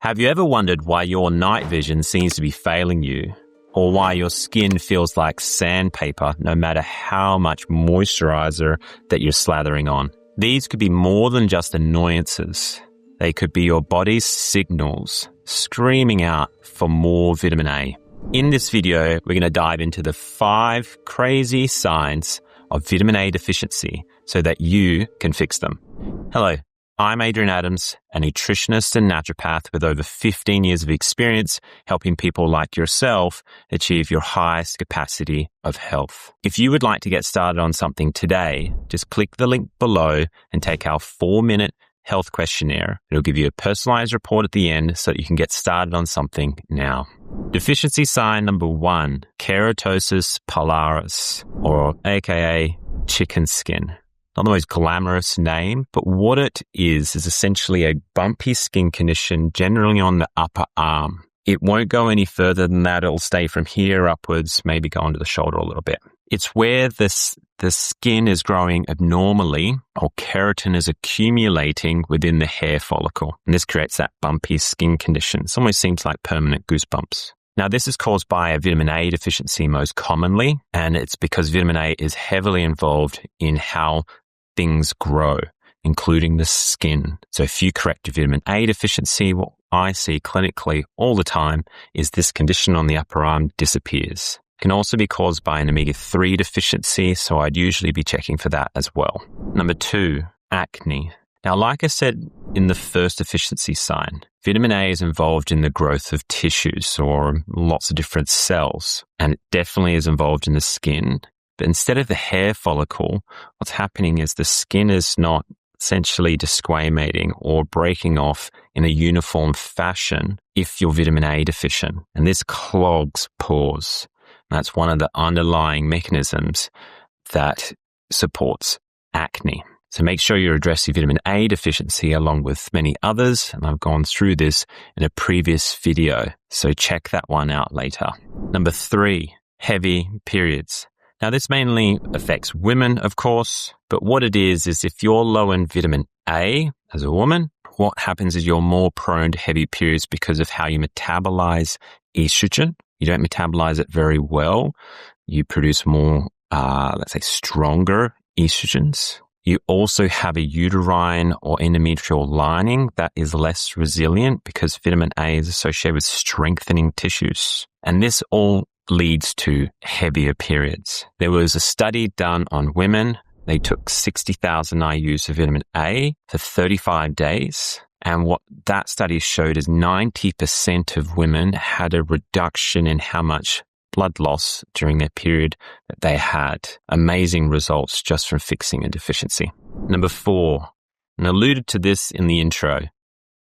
Have you ever wondered why your night vision seems to be failing you? Or why your skin feels like sandpaper no matter how much moisturizer that you're slathering on? These could be more than just annoyances. They could be your body's signals screaming out for more vitamin A. In this video, we're going to dive into the 5 crazy signs of vitamin A deficiency so that you can fix them. Hello, I'm Adrian Adams, a nutritionist and naturopath with over 15 years of experience helping people like yourself achieve your highest capacity of health. If you would like to get started on something today, just click the link below and take our 4-minute health questionnaire. It'll give you a personalized report at the end so that you can get started on something now. Deficiency sign number 1, keratosis pilaris, or aka chicken skin. Not the most glamorous name, but what it is essentially a bumpy skin condition generally on the upper arm. It won't go any further than that. It'll stay from here upwards, maybe go onto the shoulder a little bit. It's where the skin is growing abnormally or keratin is accumulating within the hair follicle. And this creates that bumpy skin condition. It almost seems like permanent goosebumps. Now, this is caused by a vitamin A deficiency most commonly, and it's because vitamin A is heavily involved in how things grow, including the skin. So if you correct your vitamin A deficiency, what I see clinically all the time is this condition on the upper arm disappears. It can also be caused by an omega-3 deficiency, so I'd usually be checking for that as well. Number 2, acne. Now, like I said in the first deficiency sign, vitamin A is involved in the growth of tissues or lots of different cells, and it definitely is involved in the skin. But instead of the hair follicle, what's happening is the skin is not essentially desquamating or breaking off in a uniform fashion if you're vitamin A deficient. And this clogs pores. And that's one of the underlying mechanisms that supports acne. So make sure you address your vitamin A deficiency along with many others. And I've gone through this in a previous video. So check that one out later. Number 3, heavy periods. Now, this mainly affects women, of course, but what it is if you're low in vitamin A as a woman, what happens is you're more prone to heavy periods because of how you metabolize estrogen. You don't metabolize it very well. You produce more, stronger estrogens. You also have a uterine or endometrial lining that is less resilient because vitamin A is associated with strengthening tissues. And this all leads to heavier periods. There was a study done on women. They took 60,000 IUs of vitamin A for 35 days. And what that study showed is 90% of women had a reduction in how much blood loss during their period that they had. Amazing results just from fixing a deficiency. Number 4, and I alluded to this in the intro,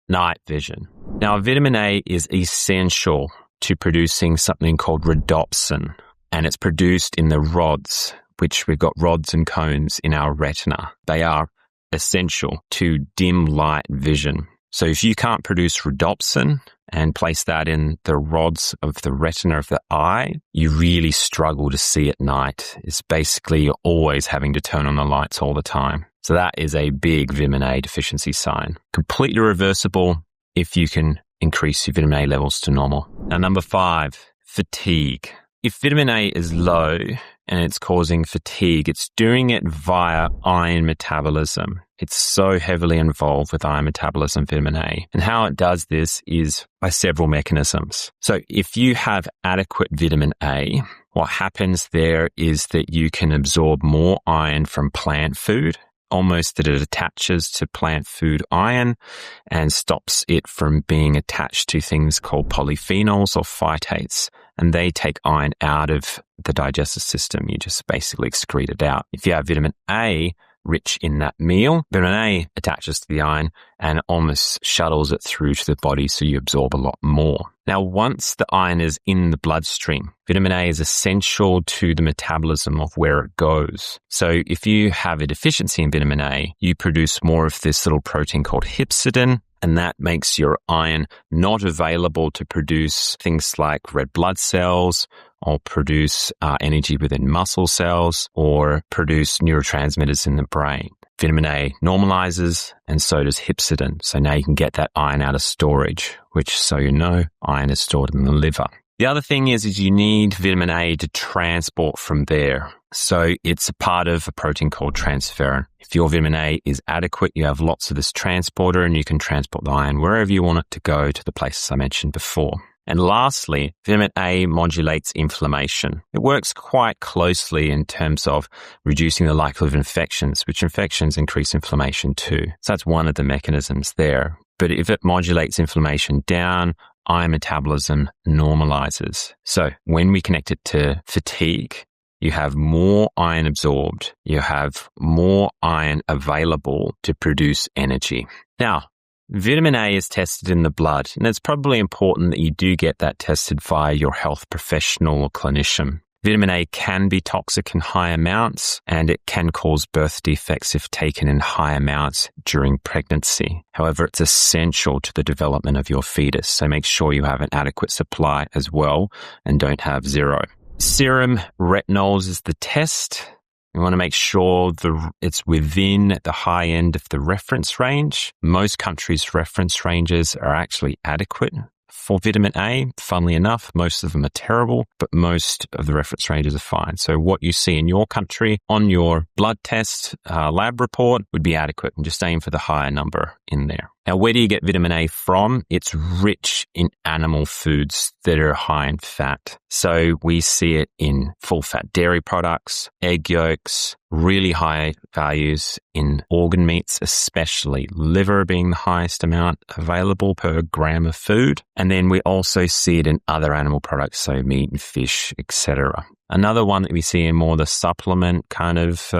night vision. Now, vitamin A is essential to producing something called rhodopsin, and it's produced in the rods, which we've got rods and cones in our retina. They are essential to dim light vision. So if you can't produce rhodopsin and place that in the rods of the retina of the eye, you really struggle to see at night. It's basically you're always having to turn on the lights all the time. So that is a big vitamin A deficiency sign. Completely reversible if you can increase your vitamin A levels to normal. Now, number 5, fatigue. If vitamin A is low and it's causing fatigue, it's doing it via iron metabolism. It's so heavily involved with iron metabolism, vitamin A. And how it does this is by several mechanisms. So if you have adequate vitamin A, what happens there is that you can absorb more iron from plant food, almost that it attaches to plant food iron and stops it from being attached to things called polyphenols or phytates. And they take iron out of the digestive system. You just basically excrete it out. If you have vitamin A rich in that meal, vitamin A attaches to the iron and almost shuttles it through to the body so you absorb a lot more. Now, once the iron is in the bloodstream, vitamin A is essential to the metabolism of where it goes. So if you have a deficiency in vitamin A, you produce more of this little protein called hepcidin, and that makes your iron not available to produce things like red blood cells or produce energy within muscle cells or produce neurotransmitters in the brain. Vitamin A normalizes, and so does hepcidin. So now you can get that iron out of storage, which, so you know, iron is stored in the liver. The other thing is you need vitamin A to transport from there. So it's a part of a protein called transferrin. If your vitamin A is adequate, you have lots of this transporter and you can transport the iron wherever you want it to go to the places I mentioned before. And lastly, vitamin A modulates inflammation. It works quite closely in terms of reducing the likelihood of infections, which infections increase inflammation too. So that's one of the mechanisms there. But if it modulates inflammation down, iron metabolism normalizes. So when we connect it to fatigue, you have more iron absorbed, you have more iron available to produce energy. Now, vitamin A is tested in the blood, and it's probably important that you do get that tested via your health professional or clinician. Vitamin A can be toxic in high amounts, and it can cause birth defects if taken in high amounts during pregnancy. However, it's essential to the development of your fetus, so make sure you have an adequate supply as well and don't have zero. Serum retinols is the test. You want to make sure it's within the high end of the reference range. Most countries' reference ranges are actually adequate for vitamin A. Funnily enough, most of them are terrible, but most of the reference ranges are fine. So what you see in your country on your blood test lab report would be adequate, and just aim for the higher number in there. Now, where do you get vitamin A from? It's rich in animal foods that are high in fat. So we see it in full-fat dairy products, egg yolks, really high values in organ meats, especially liver being the highest amount available per gram of food. And then we also see it in other animal products, so meat and fish, etc. Another one that we see in more the supplement kind of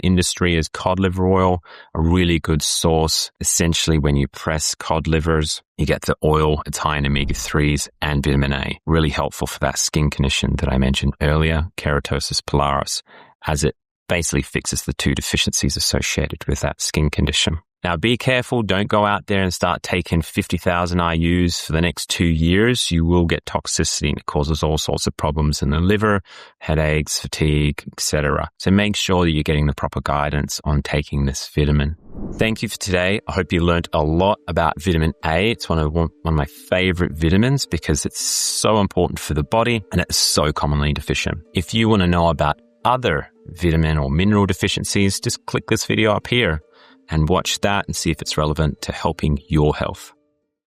industry is cod liver oil, a really good source. Essentially, when you press cod livers, you get the oil. It's high in omega-3s and vitamin A. Really helpful for that skin condition that I mentioned earlier, keratosis pilaris, as it basically fixes the two deficiencies associated with that skin condition. Now, be careful. Don't go out there and start taking 50,000 IUs for the next 2 years. You will get toxicity, and it causes all sorts of problems in the liver, headaches, fatigue, etc. So make sure that you're getting the proper guidance on taking this vitamin. Thank you for today. I hope you learned a lot about vitamin A. It's one of my favorite vitamins because it's so important for the body and it's so commonly deficient. If you want to know about other vitamin or mineral deficiencies, just click this video up here and watch that and see if it's relevant to helping your health.